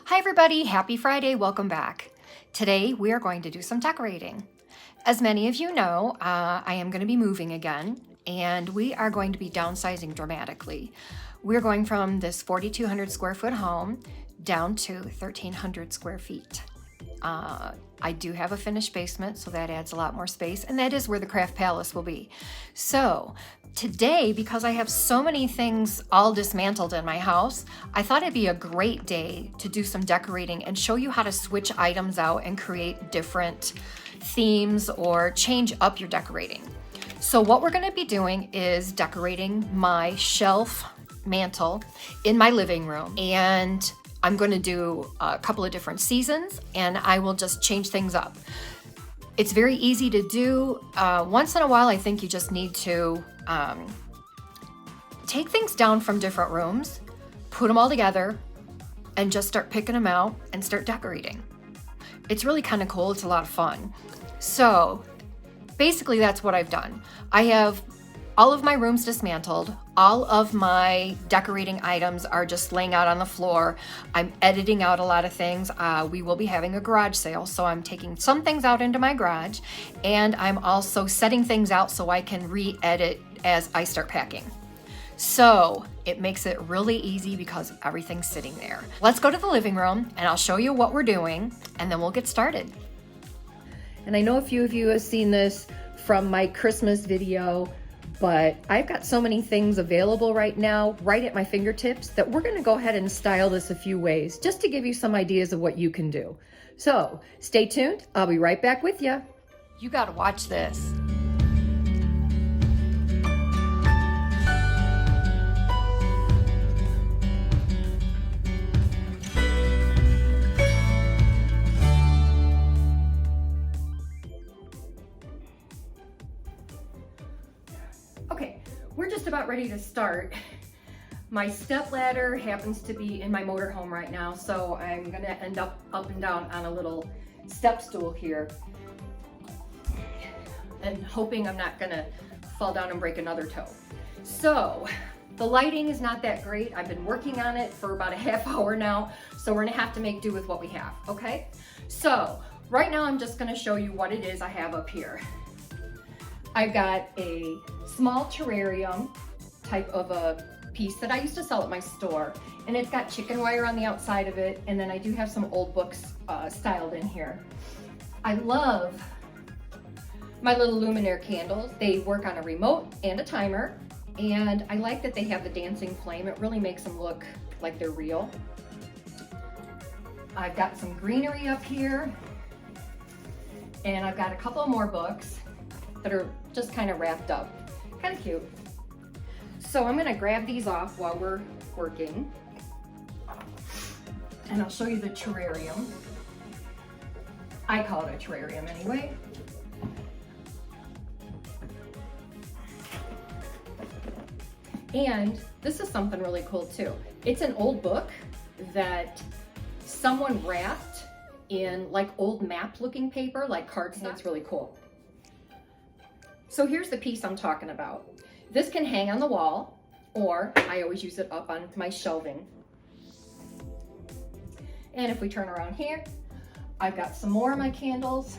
Hi everybody, happy Friday, welcome back. Today we are going to do some decorating. As many of you know, I am going to be moving again, and we are going to be downsizing dramatically. We're going from this 4,200 square foot home down to 1,300 square feet. I do have a finished basement, so that adds a lot more space, and that is where the craft palace will be. So today, because I have so many things all dismantled in my house, I thought it'd be a great day to do some decorating and show you how to switch items out and create different themes or change up your decorating. So what we're going to be doing is decorating my shelf mantle in my living room, and I'm going to do a couple of different seasons, and I will just change things up. It's very easy to do. Once in a while, I think you just need to take things down from different rooms, put them all together, and just start picking them out and start decorating. It's really kind of cool. It's a lot of fun. So basically, that's what I've done. I have all of my rooms dismantled. All of my decorating items are just laying out on the floor. I'm editing out a lot of things. We will be having a garage sale, so I'm taking some things out into my garage, and I'm also setting things out so I can re-edit as I start packing. So it makes it really easy because everything's sitting there. Let's go to the living room and I'll show you what we're doing, and then we'll get started. And I know a few of you have seen this from my Christmas video, but I've got so many things available right now, right at my fingertips, that we're gonna go ahead and style this a few ways, just to give you some ideas of what you can do. So stay tuned, I'll be right back with you. You gotta watch this. Okay, we're just about ready to start. My step ladder happens to be in my motorhome right now, so I'm gonna end up and down on a little step stool here, and hoping I'm not gonna fall down and break another toe. So the lighting is not that great. I've been working on it for about a half hour now, so we're gonna have to make do with what we have, okay? So right now I'm just gonna show you what it is I have up here. I've got a small terrarium type of a piece that I used to sell at my store, and it's got chicken wire on the outside of it, and then I do have some old books styled in here. I love my little luminaire candles. They work on a remote and a timer, and I like that they have the dancing flame. It really makes them look like they're real. I've got some greenery up here, and I've got a couple more books that are just kind of wrapped up. Kind of cute. So I'm gonna grab these off while we're working, and I'll show you the terrarium. I call it a terrarium anyway. And this is something really cool too. It's an old book that someone wrapped in like old map looking paper, like cardstock. It's really cool. So here's the piece I'm talking about. This can hang on the wall, or I always use it up on my shelving. And if we turn around here, I've got some more of my candles.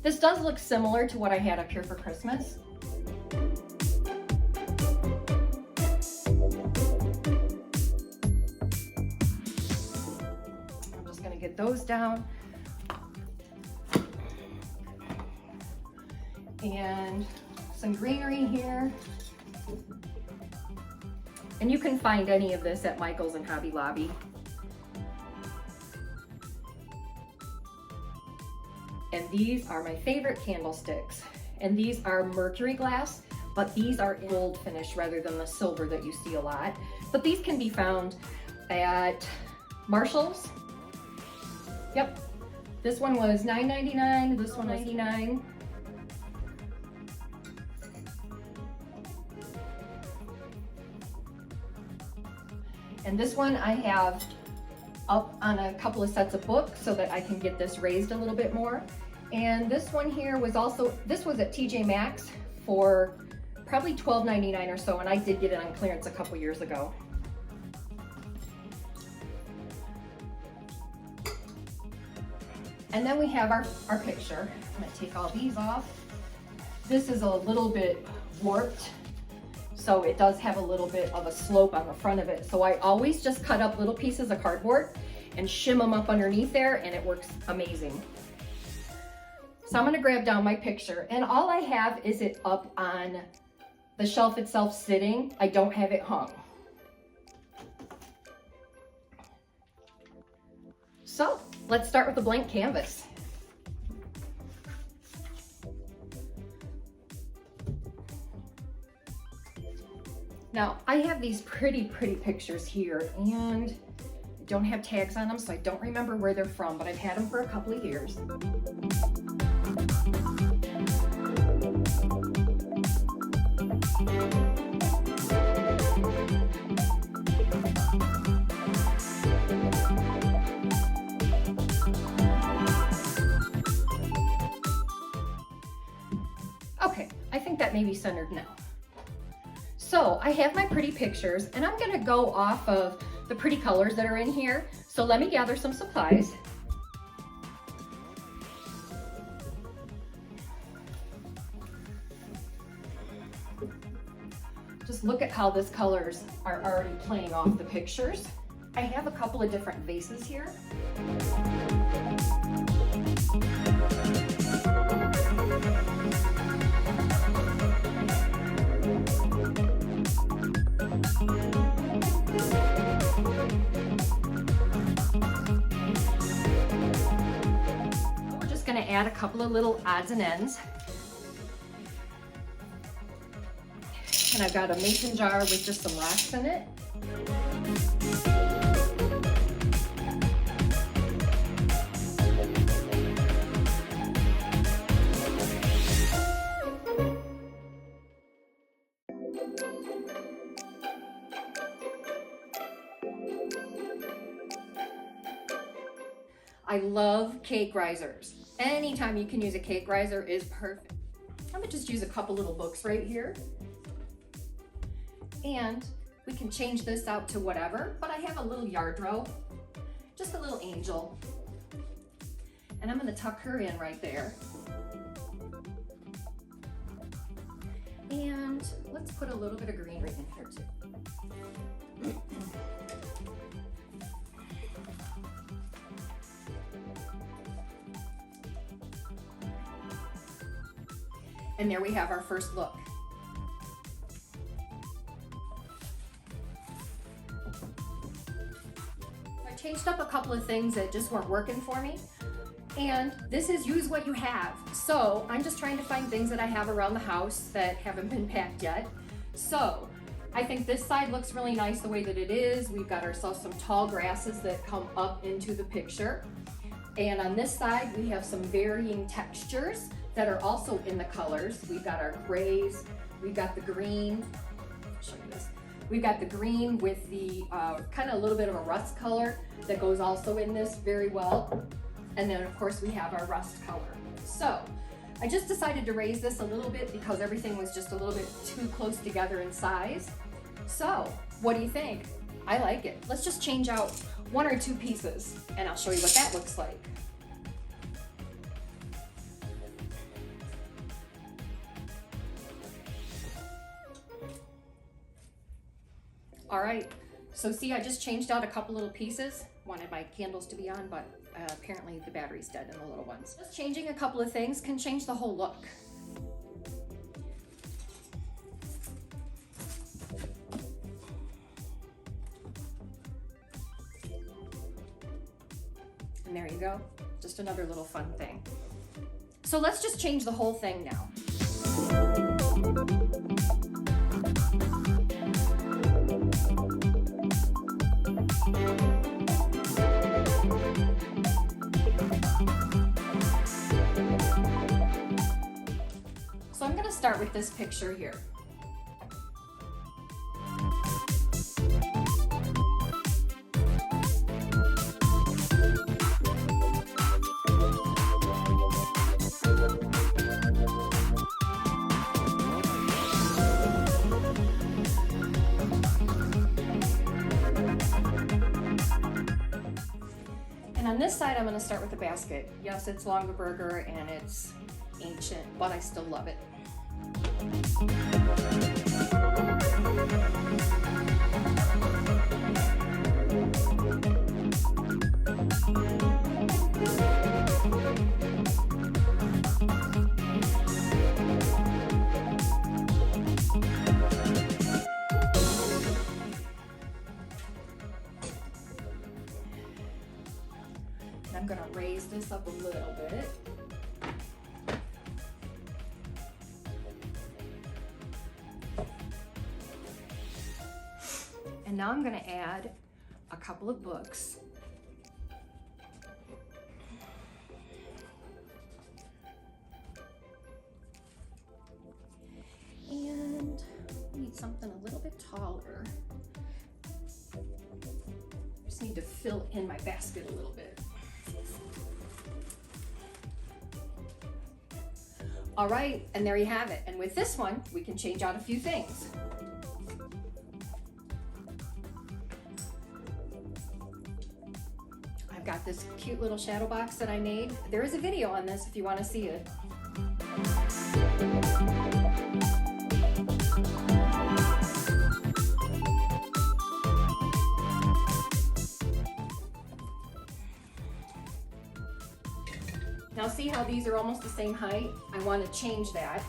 This does look similar to what I had up here for Christmas. I'm just gonna get those down. And some greenery here. And you can find any of this at Michael's and Hobby Lobby. And these are my favorite candlesticks. And these are mercury glass, but these are gold finish rather than the silver that you see a lot. But these can be found at Marshall's. Yep. This one was $9.99, this one $99. And this one I have up on a couple of sets of books so that I can get this raised a little bit more. And this one here was also, this was at TJ Maxx for probably $12.99 or so, and I did get it on clearance a couple years ago. And then we have our picture. I'm gonna take all these off. This is a little bit warped, so it does have a little bit of a slope on the front of it. So I always just cut up little pieces of cardboard and shim them up underneath there, and it works amazing. So I'm gonna grab down my picture, and all I have is it up on the shelf itself sitting. I don't have it hung. So let's start with the blank canvas. Now I have these pretty pictures here, and I don't have tags on them, so I don't remember where they're from, but I've had them for a couple of years. Okay, I think that may be centered now. So I have my pretty pictures, and I'm gonna go off of the pretty colors that are in here. So let me gather some supplies. Just look at how these colors are already playing off the pictures. I have a couple of different vases here. We're just going to add a couple of little odds and ends. And I've got a mason jar with just some rocks in it. I love cake risers. Anytime you can use a cake riser is perfect. I'm gonna just use a couple little books right here. And we can change this out to whatever, but I have a little yard row, just a little angel. And I'm gonna tuck her in right there. And let's put a little bit of green right in here too. And there we have our first look. I changed up a couple of things that just weren't working for me. And this is use what you have. So I'm just trying to find things that I have around the house that haven't been packed yet. So I think this side looks really nice the way that it is. We've got ourselves some tall grasses that come up into the picture. And on this side, we have some varying textures that are also in the colors. We've got our grays, we've got the green, I'll show you this. We've got the green with the kind of a little bit of a rust color that goes also in this very well. And then of course we have our rust color. So I just decided to raise this a little bit because everything was just a little bit too close together in size. So what do you think? I like it. Let's just change out one or two pieces and I'll show you what that looks like. All right, so see, I just changed out a couple little pieces. Wanted my candles to be on, but apparently the battery's dead in the little ones. Just changing a couple of things can change the whole look. And there you go, just another little fun thing. So let's just change the whole thing now. So I'm going to start with this picture here. And on this side, I'm gonna start with the basket. Yes, it's Longaberger and it's ancient, but I still love it. I'm gonna raise this up a little bit. And now I'm gonna add a couple of books. And I need something a little bit taller. Just need to fill in my basket a little bit. All right, and there you have it. And with this one, we can change out a few things. I've got this cute little shadow box that I made. There is a video on this if you want to see it. Now see how these are almost the same height? I want to change that.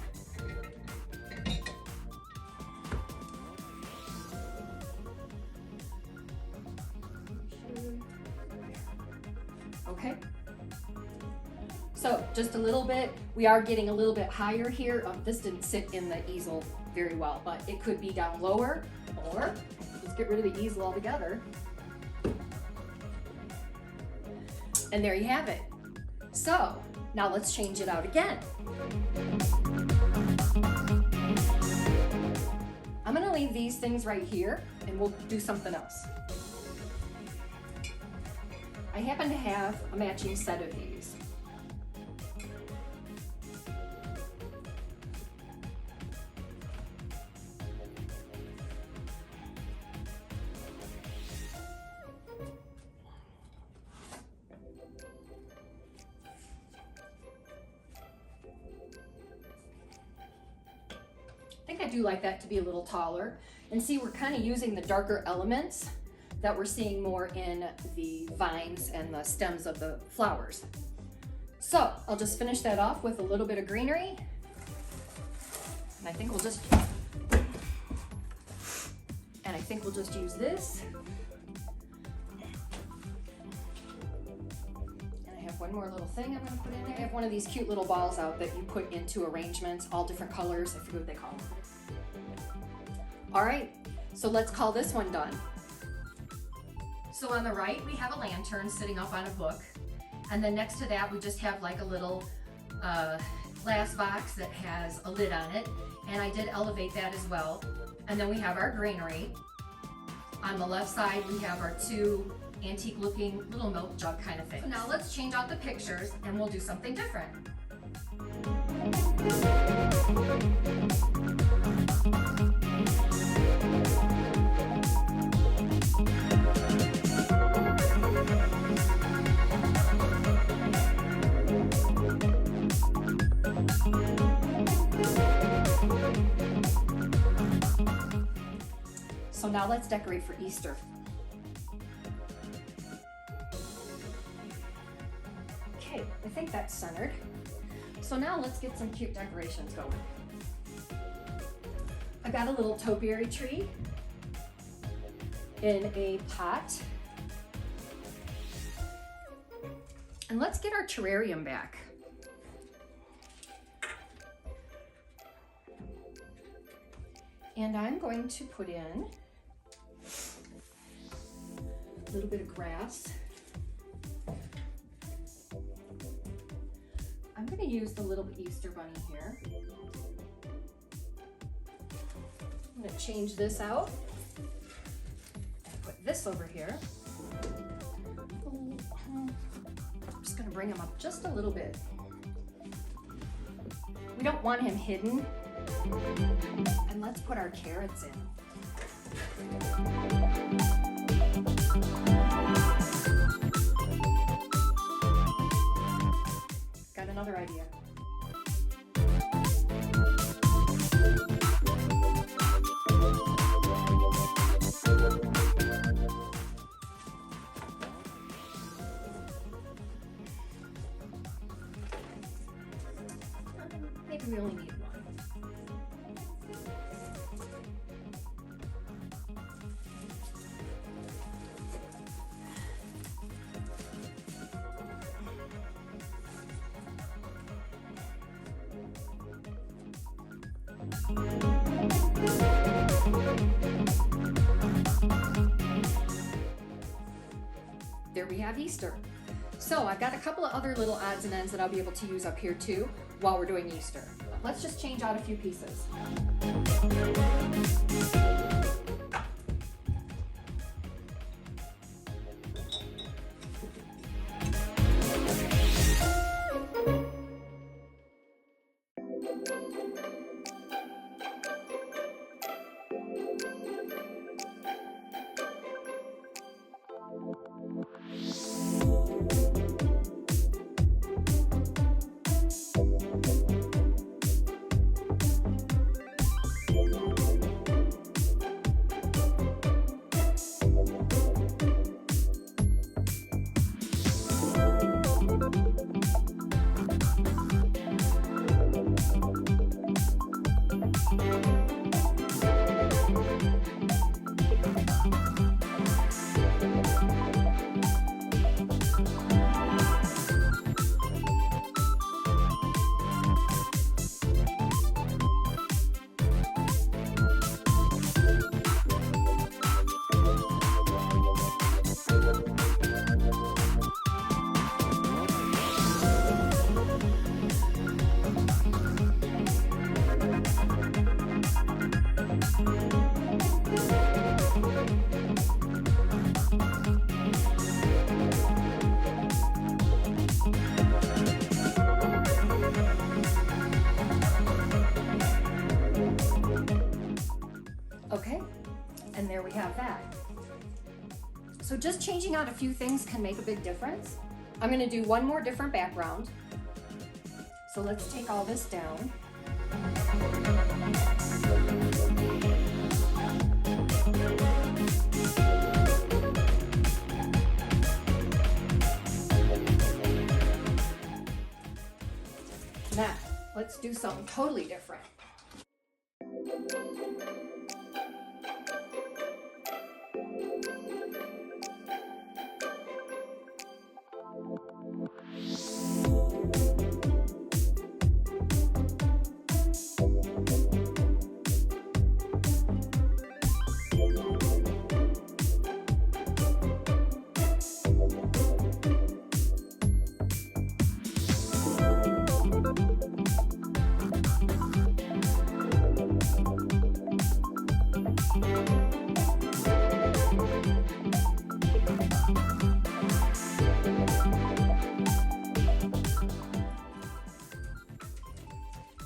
Okay. So just a little bit, we are getting a little bit higher here. This didn't sit in the easel very well, but it could be down lower, or let's get rid of the easel altogether. And there you have it. So now let's change it out again. I'm gonna leave these things right here and we'll do something else. I happen to have a matching set of these. I think I do like that to be a little taller. And see, we're kind of using the darker elements that we're seeing more in the vines and the stems of the flowers. So I'll just finish that off with a little bit of greenery. And I think we'll just use this. And I have one more little thing I'm gonna put in there. I have one of these cute little balls out that you put into arrangements, all different colors. I forget what they call them. All right, so let's call this one done. So on the right, we have a lantern sitting up on a book. And then next to that, we just have like a little glass box that has a lid on it. And I did elevate that as well. And then we have our greenery. On the left side, we have our two antique looking little milk jug kind of thing. So now let's change out the pictures and we'll do something different. So now let's decorate for Easter. Okay, I think that's centered. So now let's get some cute decorations going. I got a little topiary tree in a pot. And let's get our terrarium back. And I'm going to put in a little bit of grass. I'm going to use the little Easter bunny here. I'm going to change this out. Put this over here. I'm just going to bring him up just a little bit. We don't want him hidden. And let's put our carrots in. do we only need one? There we have Easter. So I've got a couple of other little odds and ends that I'll be able to use up here too while we're doing Easter. Let's just change out a few pieces. Okay, and there we have that. So just changing out a few things can make a big difference. I'm gonna do one more different background. So let's take all this down. Now, let's do something totally different.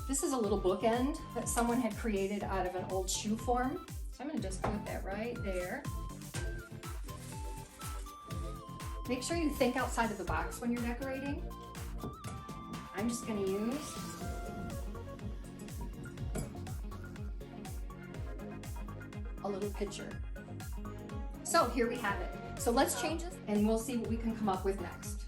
This is a little bookend that someone had created out of an old shoe form. So I'm gonna just put that right there. Make sure you think outside of the box when you're decorating. I'm just gonna use a little picture. So here we have it. So let's change this and we'll see what we can come up with next.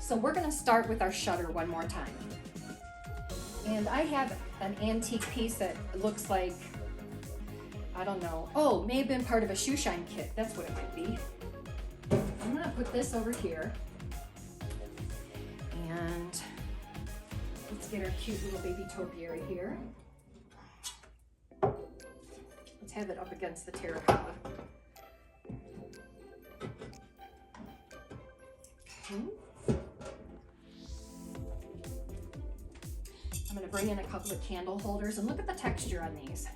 So we're going to start with our shutter one more time. And I have an antique piece that looks like, I don't know, oh, may have been part of a shoe shine kit. That's what it might be. I'm going to put this over here. And let's get our cute little baby topiary here. Let's have it up against the terracotta. Okay. I'm going to bring in a couple of candle holders and look at the texture on these.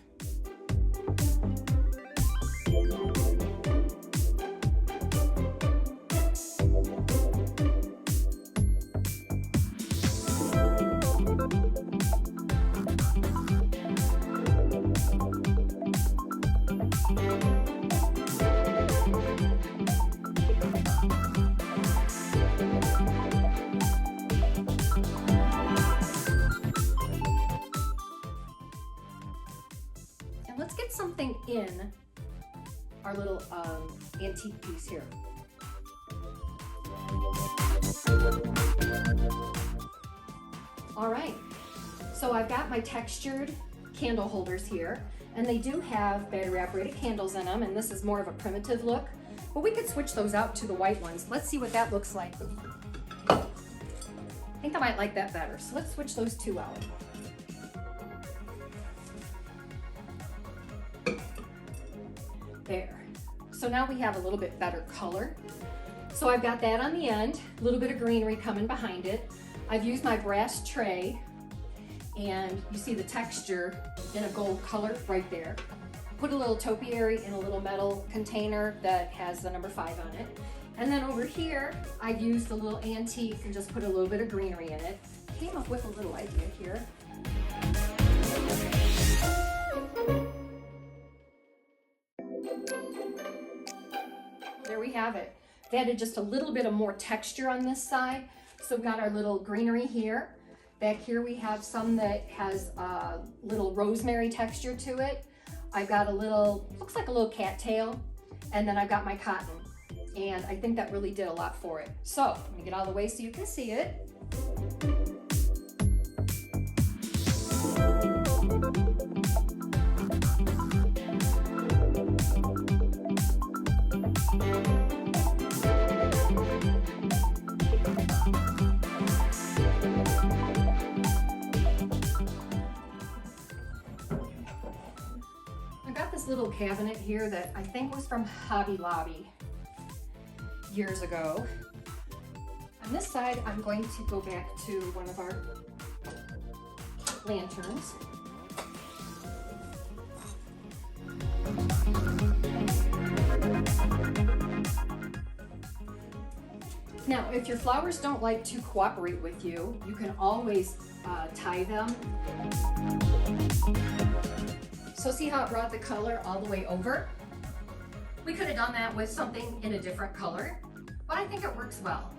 in our little antique piece here. All right, so I've got my textured candle holders here, and they do have battery operated candles in them, and this is more of a primitive look, but we could switch those out to the white ones. Let's see what that looks like. I think I might like that better, so let's switch those two out. There. So now we have a little bit better color. So I've got that on the end, a little bit of greenery coming behind it. I've used my brass tray, and you see the texture in a gold color right there. Put a little topiary in a little metal container that has the number 5 on it. And then over here, I've used a little antique and just put a little bit of greenery in it. Came up with a little idea here. There we have it. They added just a little bit of more texture on this side. So we've got our little greenery here. Back here we have some that has a little rosemary texture to it. I've got a little, looks like a little cattail, and then I've got my cotton. And I think that really did a lot for it. So let me get out of the way so you can see it. Little cabinet here that I think was from Hobby Lobby years ago. On this side, I'm going to go back to one of our lanterns. Now, if your flowers don't like to cooperate with you, you can always tie them. So see how it brought the color all the way over? We could have done that with something in a different color, but I think it works well.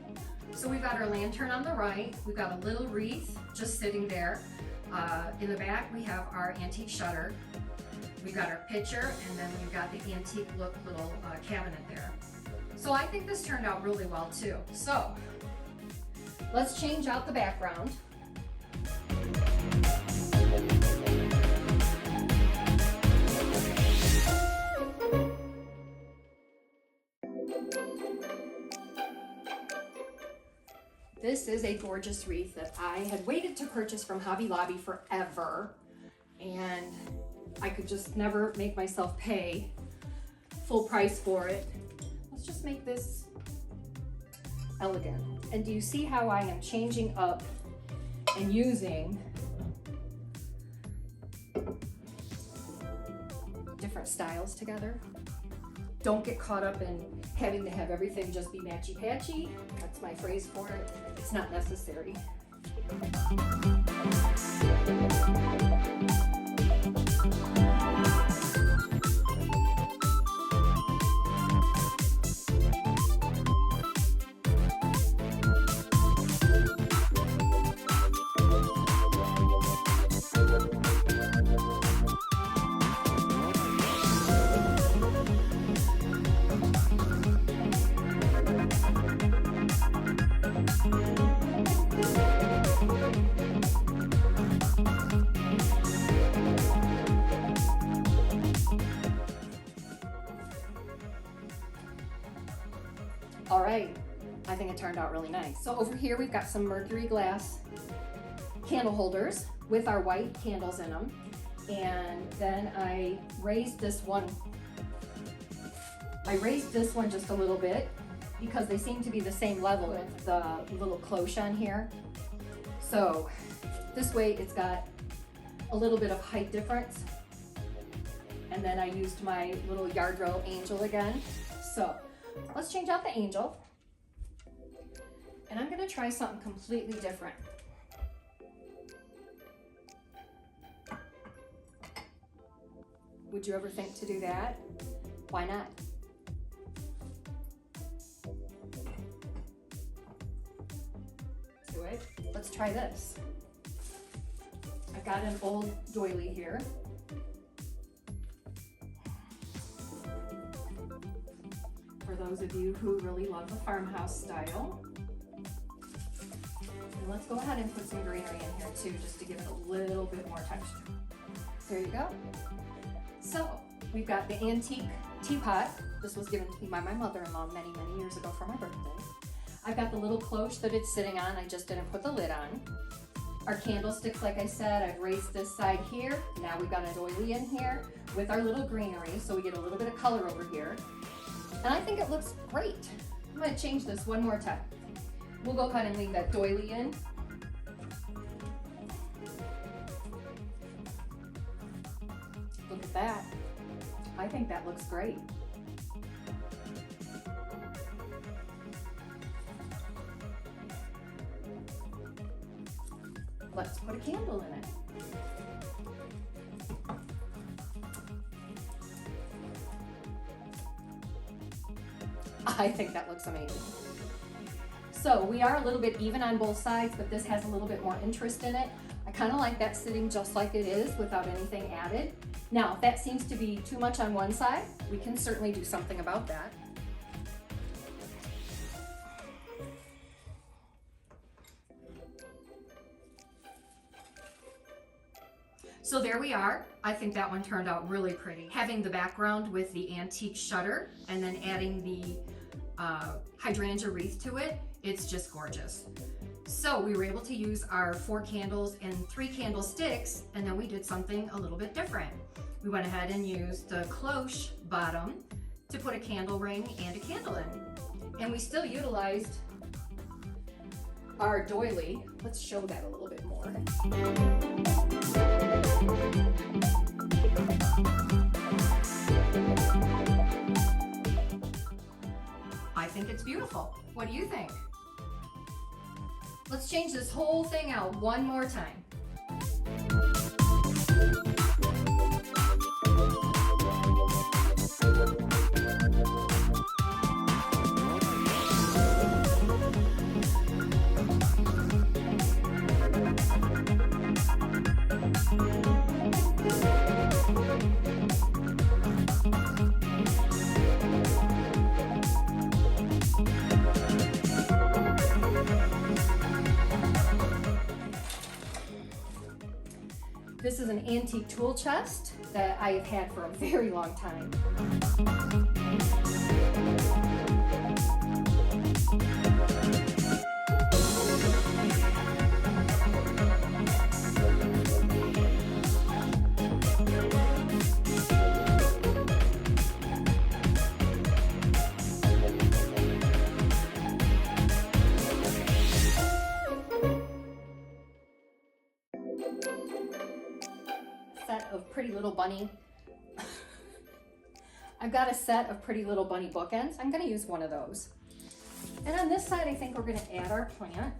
So we've got our lantern on the right, we've got a little wreath just sitting there. In the back, we have our antique shutter. We've got our picture, and then we've got the antique look little cabinet there. So I think this turned out really well too. So let's change out the background. This is a gorgeous wreath that I had waited to purchase from Hobby Lobby forever, and I could just never make myself pay full price for it. Let's just make this elegant. And do you see how I am changing up and using different styles together? Don't get caught up in having to have everything just be matchy-patchy. That's my phrase for it. It's not necessary. All right, I think it turned out really nice. So over here we've got some mercury glass candle holders with our white candles in them. And then I raised this one just a little bit because they seem to be the same level with the little cloche on here. So this way it's got a little bit of height difference. And then I used my little Yardrow angel again. So let's change out the angel. And I'm gonna try something completely different. Would you ever think to do that? Why not? Do it. Let's try this. I've got an old doily here. those of you who really love the farmhouse style. And let's go ahead and put some greenery in here too, just to give it a little bit more texture. There you go. So we've got the antique teapot. This was given to me by my mother-in-law many, many years ago for my birthday. I've got the little cloche that it's sitting on. I just didn't put the lid on. Our candlesticks, like I said, I've raised this side here. Now we've got a doily in here with our little greenery, so we get a little bit of color over here. And I think it looks great. I'm gonna change this one more time. We'll go ahead and leave that doily in. Look at that. I think that looks great. Let's put a candle in it. I think that looks amazing. So we are a little bit even on both sides, but this has a little bit more interest in it. I kind of like that sitting just like it is without anything added. Now, if that seems to be too much on one side, we can certainly do something about that. So there we are. I think that one turned out really pretty. Having the background with the antique shutter and then adding the hydrangea wreath to it, it's just gorgeous. So we were able to use our 4 candles and 3 candlesticks, and then we did something a little bit different. We went ahead and used the cloche bottom to put a candle ring and a candle in. And we still utilized our doily. Let's show that a little bit more. I think it's beautiful. What do you think? Let's change this whole thing out one more time. This is an antique tool chest that I have had for a very long time. Set of Pretty Little Bunny. I've got a set of Pretty Little Bunny bookends. I'm going to use one of those. And on this side, I think we're going to add our plant.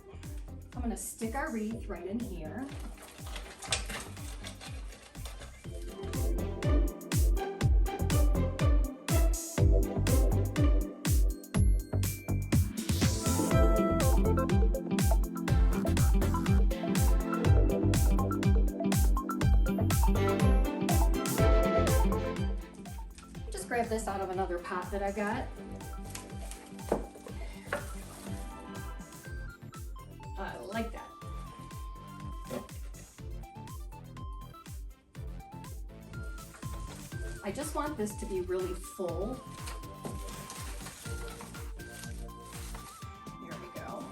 I'm going to stick our wreath right in here. Grab this out of another pot that I got. I like that. I just want this to be really full. Here we go.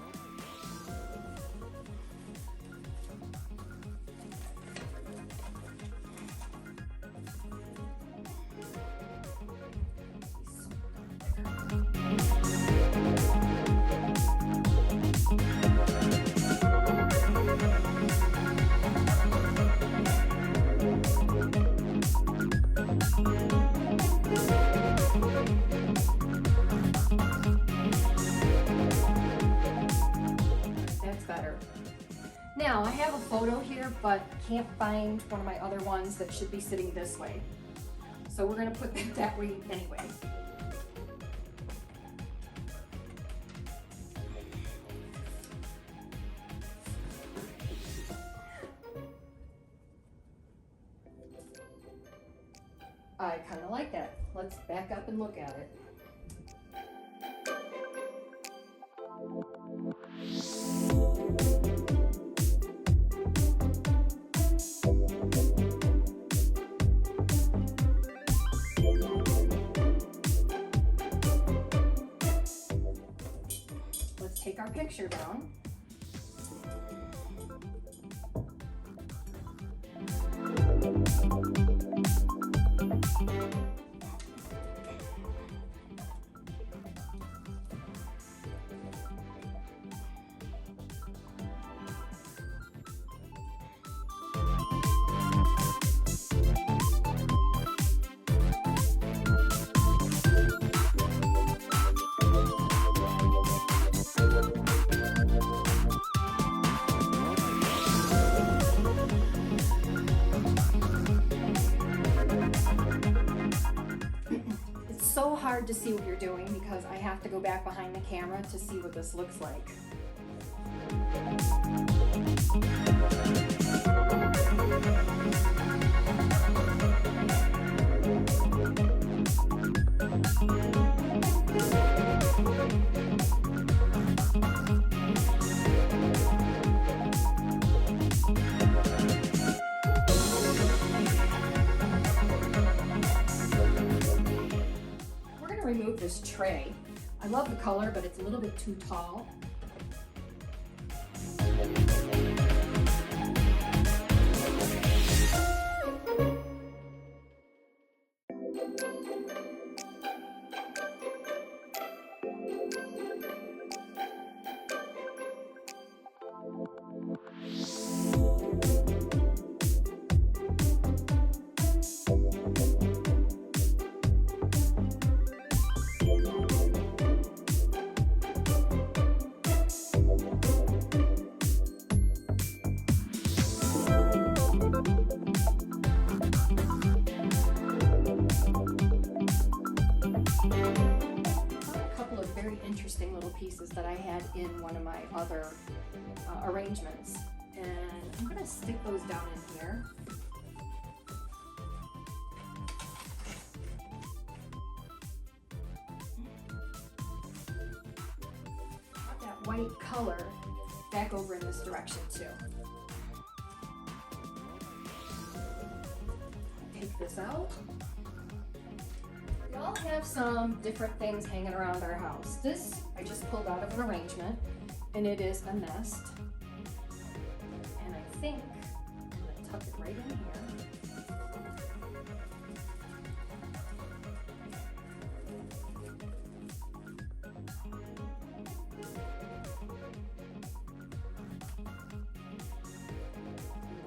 Now, I have a photo here, but can't find one of my other ones that should be sitting this way. So we're going to put that way anyway. I kind of like that. Let's back up and look at it. take our picture down. So hard to see what you're doing because I have to go back behind the camera to see what this looks like. Remove this tray. I love the color, but it's a little bit too tall. Interesting little pieces that I had in one of my other arrangements, and I'm going to stick those down in here. Got that white color back over in this direction too. Take this out. We all have some different things hanging around our house. This I just pulled out of an arrangement, and it is a nest. And I think I'm going to tuck it right in here.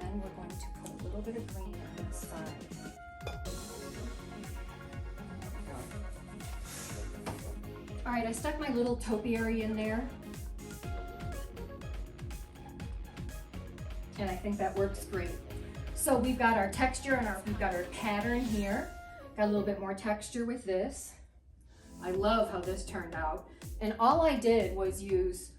And then we're going to put a little bit of green on this side. All right, I stuck my little topiary in there. And I think that works great. So we've got our texture and we've got our pattern here. Got a little bit more texture with this. I love how this turned out. And all I did was use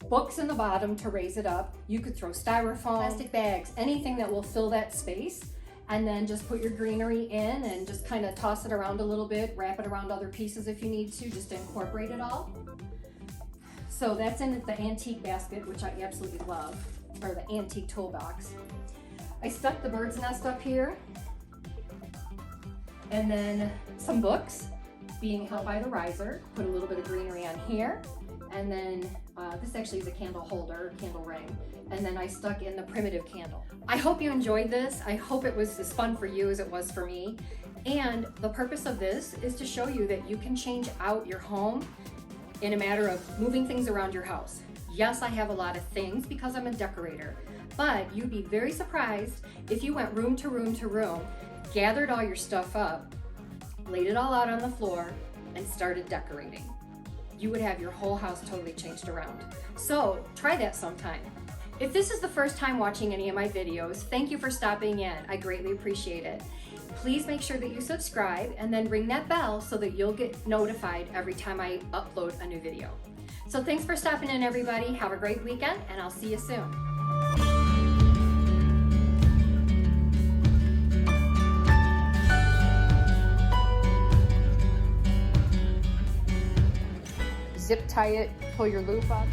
books in the bottom to raise it up. You could throw styrofoam, plastic bags, anything that will fill that space. And then just put your greenery in and just kind of toss it around a little bit, wrap it around other pieces if you need to, just to incorporate it all. So that's in the antique basket, which I absolutely love, or the antique toolbox. I stuck the bird's nest up here, and then some books being held by the riser. Put a little bit of greenery on here, and then this actually is a candle holder, candle ring, and then I stuck in the primitive candle. I hope you enjoyed this. I hope it was as fun for you as it was for me. And the purpose of this is to show you that you can change out your home in a matter of moving things around your house. Yes, I have a lot of things because I'm a decorator, but you'd be very surprised if you went room to room to room, gathered all your stuff up, laid it all out on the floor, and started decorating. You would have your whole house totally changed around. So try that sometime. If this is the first time watching any of my videos, thank you for stopping in. I greatly appreciate it. Please make sure that you subscribe and then ring that bell so that you'll get notified every time I upload a new video. So thanks for stopping in, everybody. Have a great weekend, and I'll see you soon. Zip tie it, pull your loop up.